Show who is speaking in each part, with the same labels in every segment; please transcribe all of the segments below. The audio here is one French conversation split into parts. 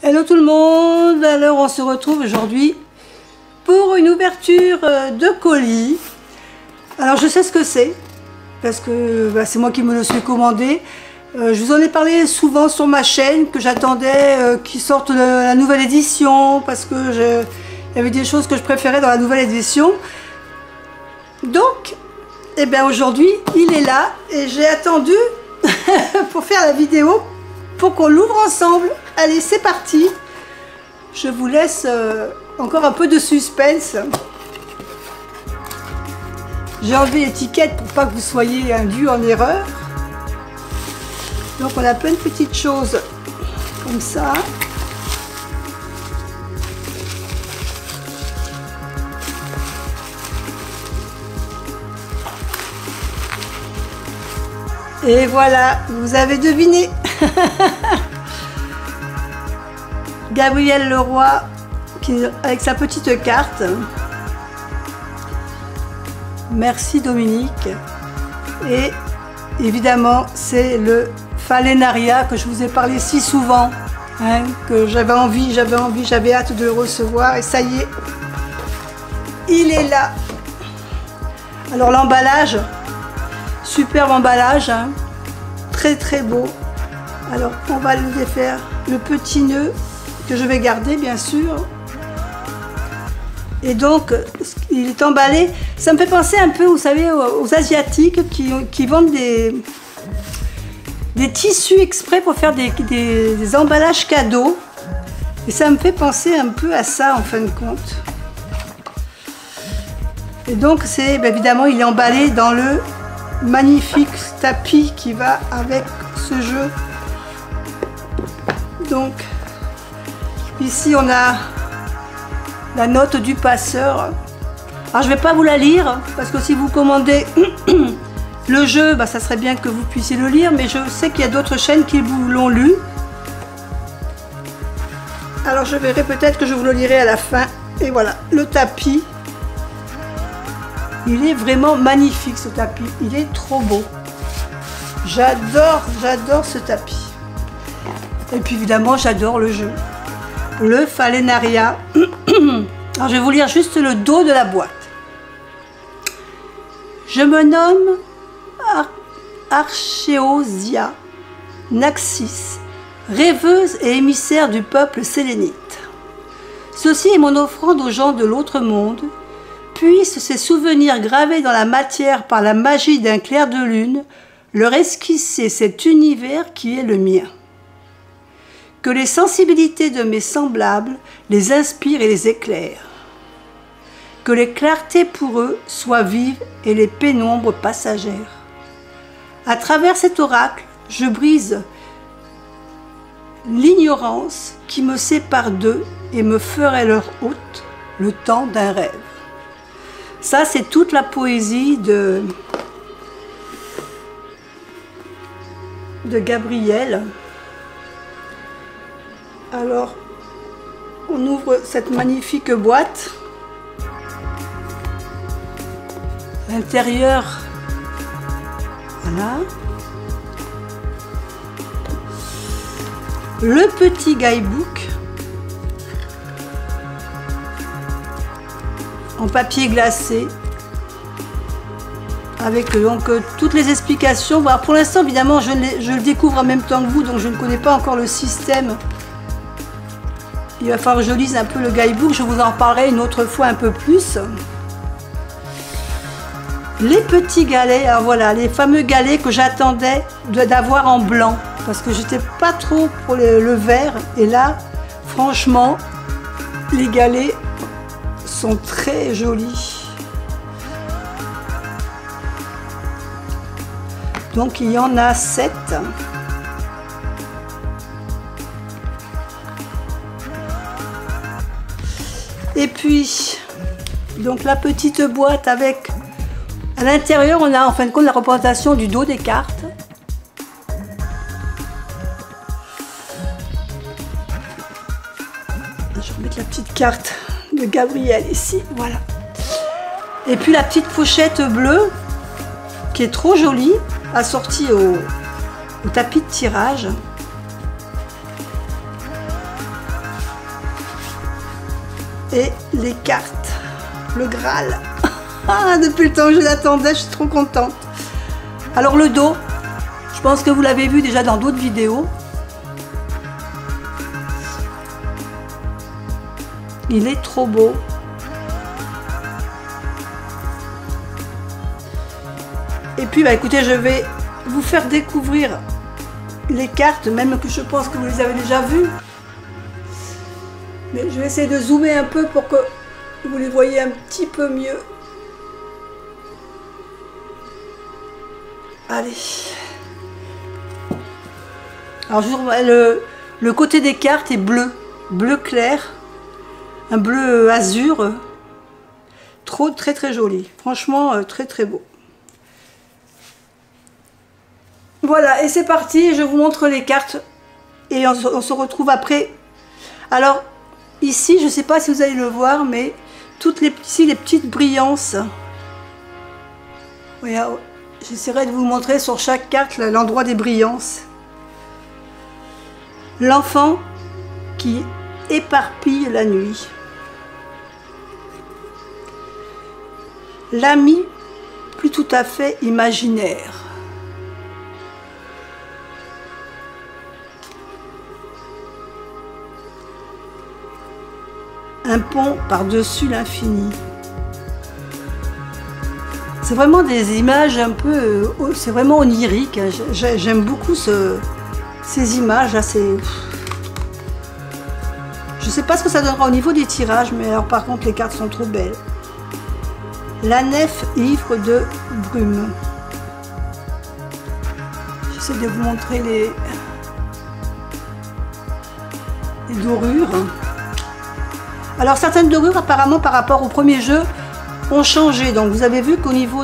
Speaker 1: Hello tout le monde, alors on se retrouve aujourd'hui pour une ouverture de colis. Alors je sais ce que c'est, parce que c'est moi qui me le suis commandé. Je vous en ai parlé souvent sur ma chaîne, que j'attendais qu'ils sortent la nouvelle édition, parce que il y avait des choses que je préférais dans la nouvelle édition. Donc, eh bien aujourd'hui, il est là, et j'ai attendu pour faire la vidéo, pour qu'on l'ouvre ensemble. Allez, c'est parti. Je vous laisse encore un peu de suspense. J'ai enlevé l'étiquette pour pas que vous soyez induits en erreur. Donc on a plein de petites choses comme ça. Et voilà, vous avez deviné. Gabriel Leroy avec sa petite carte. Merci Dominique. Et évidemment, c'est le Falénaria que je vous ai parlé si souvent, hein, que j'avais envie, j'avais hâte de le recevoir. Et ça y est, il est là. Alors l'emballage, superbe emballage, hein, très très beau. Alors on va le défaire, le petit nœud que je vais garder bien sûr. Et donc il est emballé, ça me fait penser un peu, vous savez, aux asiatiques qui vendent des tissus exprès pour faire des emballages cadeaux. Et ça me fait penser un peu à ça en fin de compte. Et donc c'est évidemment, il est emballé dans le magnifique tapis qui va avec ce jeu. Donc ici on a la note du passeur. Alors je ne vais pas vous la lire parce que si vous commandez le jeu, ça serait bien que vous puissiez le lire, mais je sais qu'il y a d'autres chaînes qui vous l'ont lu. Alors je verrai, peut-être que je vous le lirai à la fin. Et voilà, le tapis. Il est vraiment magnifique ce tapis, il est trop beau. J'adore ce tapis. Et puis évidemment, j'adore le jeu. Le Falénaria. Alors je vais vous lire juste le dos de la boîte. Je me nomme Archéosia Naxis, rêveuse et émissaire du peuple sélénite. Ceci est mon offrande aux gens de l'autre monde. Puissent ces souvenirs gravés dans la matière par la magie d'un clair de lune leur esquisser cet univers qui est le mien. Que les sensibilités de mes semblables les inspirent et les éclairent. Que les clartés pour eux soient vives et les pénombres passagères. À travers cet oracle, je brise l'ignorance qui me sépare d'eux et me ferait leur hôte le temps d'un rêve. Ça, c'est toute la poésie de Gabriel. Alors, on ouvre cette magnifique boîte. L'intérieur, voilà. Le petit guidebook en papier glacé avec donc toutes les explications. Alors, pour l'instant, évidemment, je le découvre en même temps que vous, donc je ne connais pas encore le système. Il va falloir que je lise un peu le guidebook, je vous en reparlerai une autre fois un peu plus. Les petits galets, alors voilà, les fameux galets que j'attendais d'avoir en blanc, parce que j'étais pas trop pour le vert, et là, franchement, les galets sont très jolis. Donc il y en a 7. Et puis, donc la petite boîte avec, à l'intérieur, on a en fin de compte la représentation du dos des cartes. Je vais remettre la petite carte de Gabriel ici, voilà. Et puis la petite pochette bleue, qui est trop jolie, assortie au tapis de tirage. et les cartes, le Graal. Ah, depuis le temps que je l'attendais, je suis trop contente. Alors le dos, je pense que vous l'avez vu déjà dans d'autres vidéos. Il est trop beau. Et puis bah, écoutez, je vais vous faire découvrir les cartes, même que je pense que vous les avez déjà vues. Mais je vais essayer de zoomer un peu pour que vous les voyez un petit peu mieux. Allez. Alors le côté des cartes est bleu, bleu clair, un bleu azur, très très joli. Franchement, très très beau. Voilà, et c'est parti, je vous montre les cartes et on se retrouve après. Alors, ici, je ne sais pas si vous allez le voir, mais ici, les petites brillances. Voilà, j'essaierai de vous montrer sur chaque carte l'endroit des brillances. L'enfant qui éparpille la nuit. L'ami plus tout à fait imaginaire. Un pont par-dessus l'infini. C'est vraiment des images un peu... c'est vraiment onirique. J'aime beaucoup ces images. Là, je ne sais pas ce que ça donnera au niveau des tirages, mais alors par contre les cartes sont trop belles. La nef ivre de brume. J'essaie de vous montrer les dorures. Alors certaines dorures apparemment par rapport au premier jeu ont changé. Donc vous avez vu qu'au niveau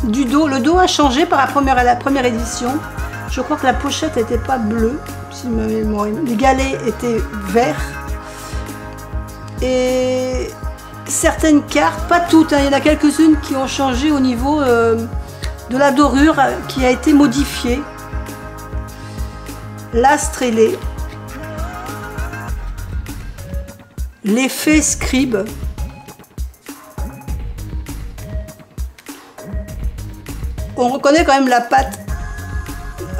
Speaker 1: du dos, le dos a changé par rapport à la première édition. Je crois que la pochette n'était pas bleue, si ma mémoire. Les galets étaient verts. Et certaines cartes, pas toutes, hein, il y en a quelques-unes qui ont changé au niveau de la dorure qui a été modifiée. L'astre ailé. L'effet scribe. On reconnaît quand même la patte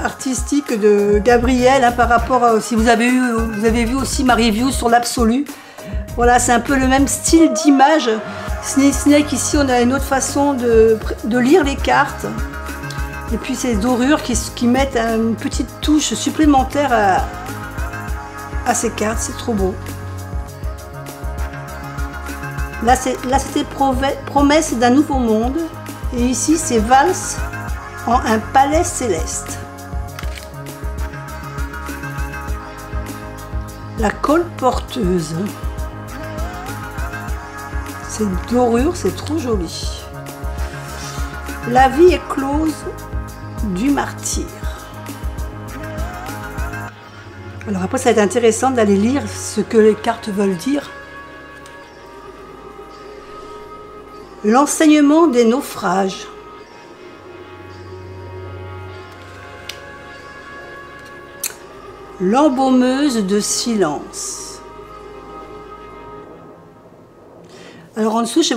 Speaker 1: artistique de Gabriel hein, par rapport à, si vous avez vu aussi ma review sur l'absolu. Voilà, c'est un peu le même style d'image. Ce n'est qu'ici on a une autre façon de lire les cartes. Et puis ces dorures qui mettent une petite touche supplémentaire à ces cartes, c'est trop beau. Là, c'était promesse d'un nouveau monde. Et ici, c'est valse en un palais céleste. La colporteuse. Cette dorure, c'est trop joli. La vie est close du martyr. Alors après, ça va être intéressant d'aller lire ce que les cartes veulent dire. L'enseignement des naufrages. L'embaumeuse de silence. Alors en dessous, je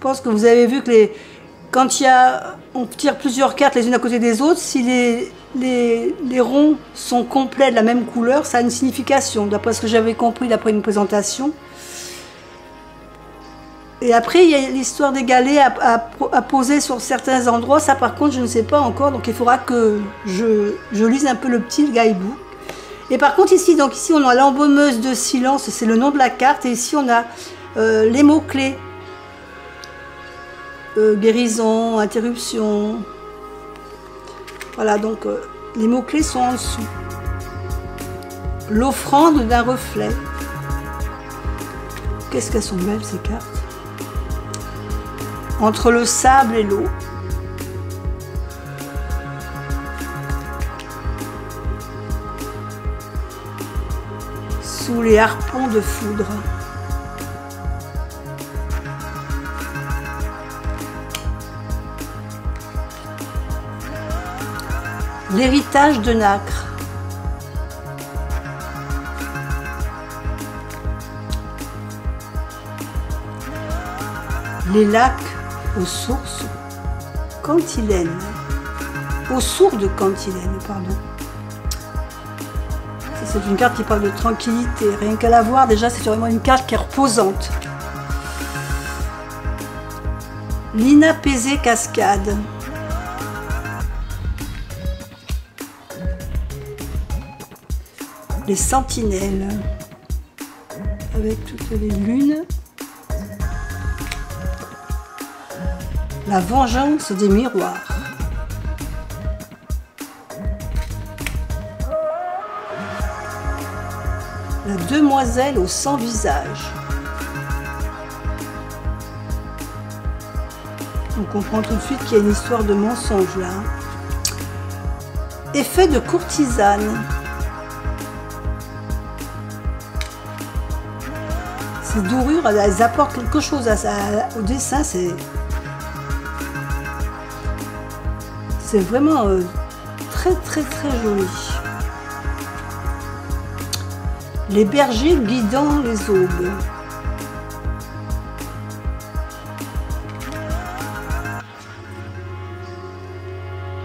Speaker 1: pense que vous avez vu que quand on tire plusieurs cartes les unes à côté des autres, si les ronds sont complets de la même couleur, ça a une signification, d'après ce que j'avais compris d'après une présentation. Et après, il y a l'histoire des galets à poser sur certains endroits. Ça, par contre, je ne sais pas encore. Donc, il faudra que je lise un peu le petit guidebook. Et par contre, ici, on a l'embaumeuse de silence. C'est le nom de la carte. Et ici, on a les mots-clés. Guérison, interruption. Voilà, donc, les mots-clés sont en dessous. L'offrande d'un reflet. Qu'est-ce qu'elles sont belles, ces cartes. Entre le sable et l'eau. Sous les harpons de foudre. L'héritage de nacre. Les lacs aux sources cantilènes. Aux sourdes cantilènes, pardon. C'est une carte qui parle de tranquillité. Rien qu'à la voir, déjà, c'est vraiment une carte qui est reposante. L'inapaisée cascade. Les sentinelles. Avec toutes les lunes. La vengeance des miroirs. La demoiselle au sans visage. On comprend tout de suite qu'il y a une histoire de mensonge là. Effet de courtisane. Ces dorures, elles apportent quelque chose au dessin. C'est vraiment très très très joli. Les bergers guidant les aubes.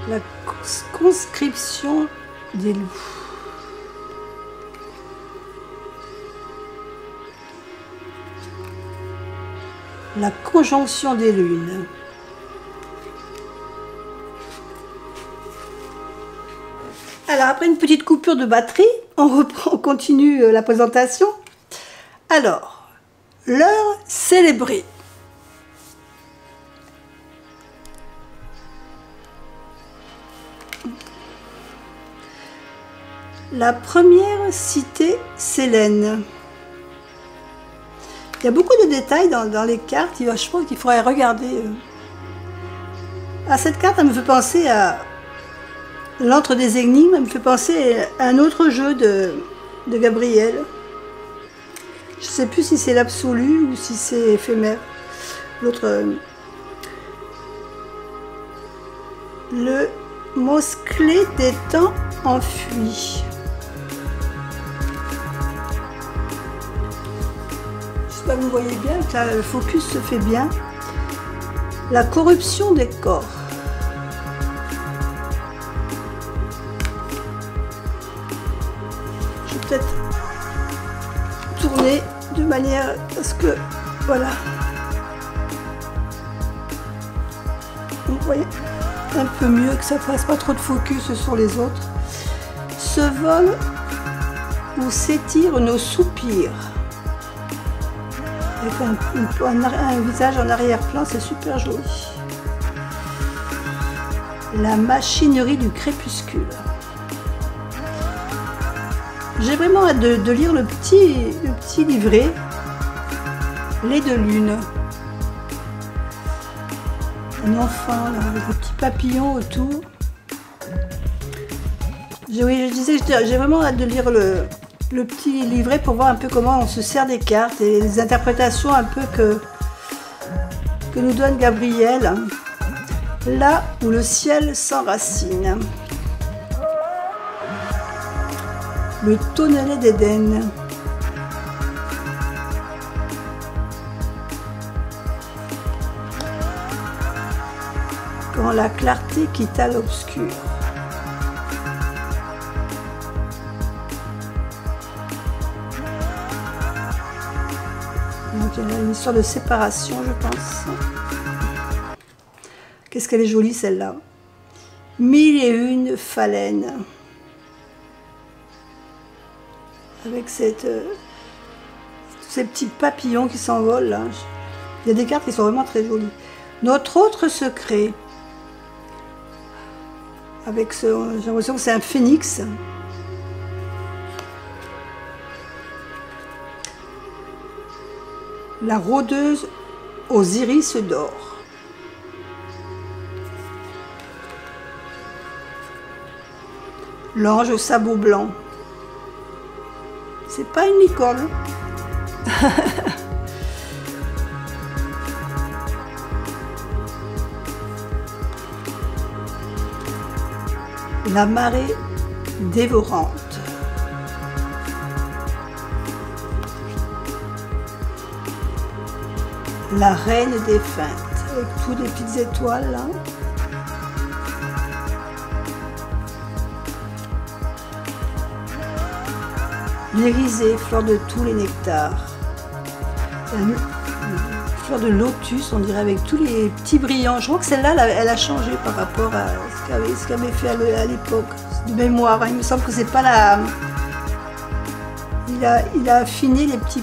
Speaker 1: La conscription des loups. La conjonction des lunes. Alors après une petite coupure de batterie, on continue la présentation. Alors, l'heure célébrée. La première cité Célène. Il y a beaucoup de détails dans les cartes. Je pense qu'il faudrait regarder. Cette carte, elle me fait penser à l'antre des énigmes. Elle me fait penser à un autre jeu de Gabriel. Je ne sais plus si c'est l'absolu ou si c'est éphémère. L'autre. Le mosclé des temps enfuis. Vous voyez bien que là, le focus se fait bien. La corruption des corps. Je vais peut-être tourner de manière à ce que, voilà. Vous voyez un peu mieux, que ça fasse pas trop de focus sur les autres. Se vole ou s'étirent nos soupirs. Avec un visage en arrière-plan, c'est super joli. La machinerie du crépuscule. J'ai vraiment hâte de lire le petit livret, Les deux lunes. Un enfant là, avec des petits papillons autour. Oui, je disais que j'ai vraiment hâte de lire le petit livret pour voir un peu comment on se sert des cartes et les interprétations un peu que nous donne Gabriel. Là où le ciel s'enracine. Le tonnelet d'Éden. Quand la clarté quitta l'obscur. Donc il y a une histoire de séparation, je pense. Qu'est-ce qu'elle est jolie celle-là. 1001 phalènes. Avec ces petits papillons qui s'envolent là. Il y a des cartes qui sont vraiment très jolies. Notre autre secret. Avec j'ai l'impression que c'est un phénix. La rôdeuse aux iris d'or. L'ange au sabot blanc. C'est pas une licorne. La marée dévorante. La reine des feintes, avec toutes les petites étoiles là. L'irisée, fleur de tous les nectars. Fleur de lotus, on dirait, avec tous les petits brillants. Je crois que celle-là, elle a changé par rapport à ce qu'avait fait à l'époque. De mémoire, hein. Il me semble que c'est pas la... Il a affiné les petits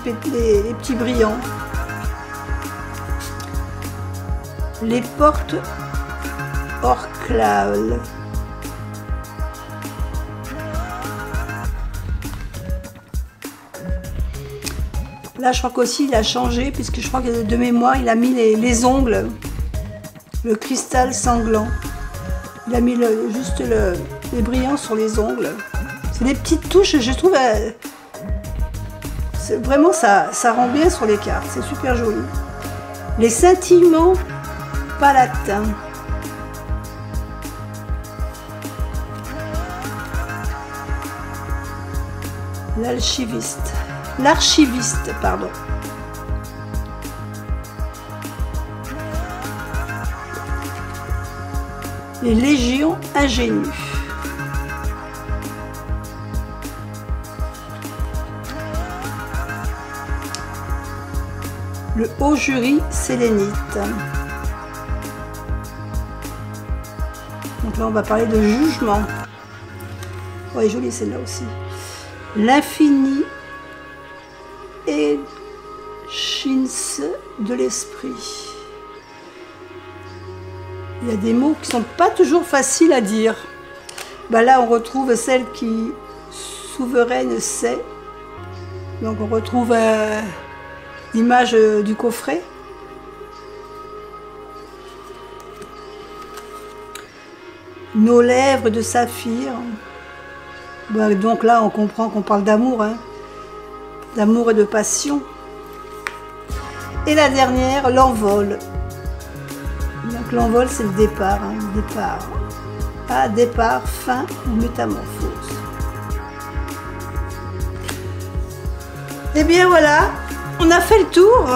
Speaker 1: brillants. Les portes Orclav. Là, je crois qu'aussi il a changé, puisque je crois que de mémoire, il a mis les ongles, le cristal sanglant. Il a mis juste les brillants sur les ongles. C'est des petites touches, je trouve. Vraiment, ça rend bien sur les cartes. C'est super joli. Les scintillements palatins. L'archiviste, pardon. Les légions ingénues. Le haut jury sélénite. Donc là, on va parler de jugement. Ouais, jolie celle-là aussi. L'infini et chins de l'esprit. Il y a des mots qui sont pas toujours faciles à dire. Bah là, on retrouve celle qui souveraine sait. Donc on retrouve l'image du coffret. Nos lèvres de saphir. Bah, donc là, on comprend qu'on parle d'amour, hein. D'amour et de passion. Et la dernière, l'envol. Donc l'envol, c'est le départ, hein, le départ. Pas départ, fin ou métamorphose. Et bien voilà, on a fait le tour.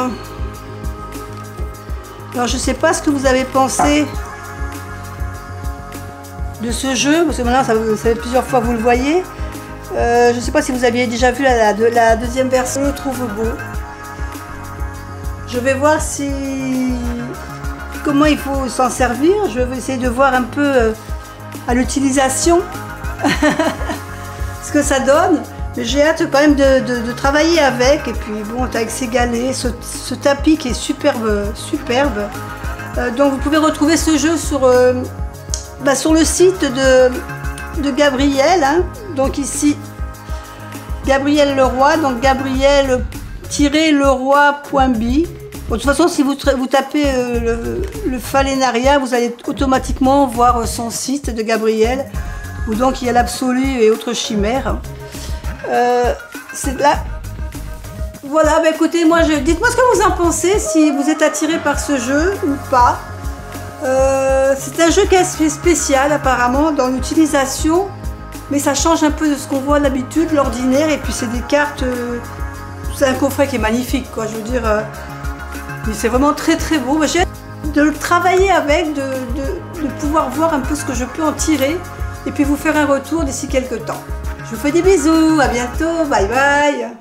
Speaker 1: Alors je ne sais pas ce que vous avez pensé de ce jeu, parce que maintenant ça fait plusieurs fois que vous le voyez. Je ne sais pas si vous aviez déjà vu la deuxième version, je le trouve beau. Je vais voir comment il faut s'en servir. Je vais essayer de voir un peu à l'utilisation ce que ça donne. Mais j'ai hâte quand même de travailler avec. Et puis bon, avec ces galets, ce tapis qui est superbe. Donc vous pouvez retrouver ce jeu sur le site de Gabriel, hein. Donc ici Gabriel Leroy, donc gabriel-leroy.bi. Bon, de toute façon, si vous tapez le Phalénaria, vous allez automatiquement voir son site de Gabriel, où donc il y a l'absolu et autres chimères. C'est là. Voilà, bah écoutez, dites-moi ce que vous en pensez, si vous êtes attiré par ce jeu ou pas. C'est un jeu qui est spécial apparemment dans l'utilisation, mais ça change un peu de ce qu'on voit d'habitude, l'ordinaire, et puis c'est des cartes. C'est un coffret qui est magnifique, quoi. Je veux dire, c'est vraiment très très beau. J'ai hâte de le travailler avec, de pouvoir voir un peu ce que je peux en tirer, et puis vous faire un retour d'ici quelques temps. Je vous fais des bisous, à bientôt, bye bye.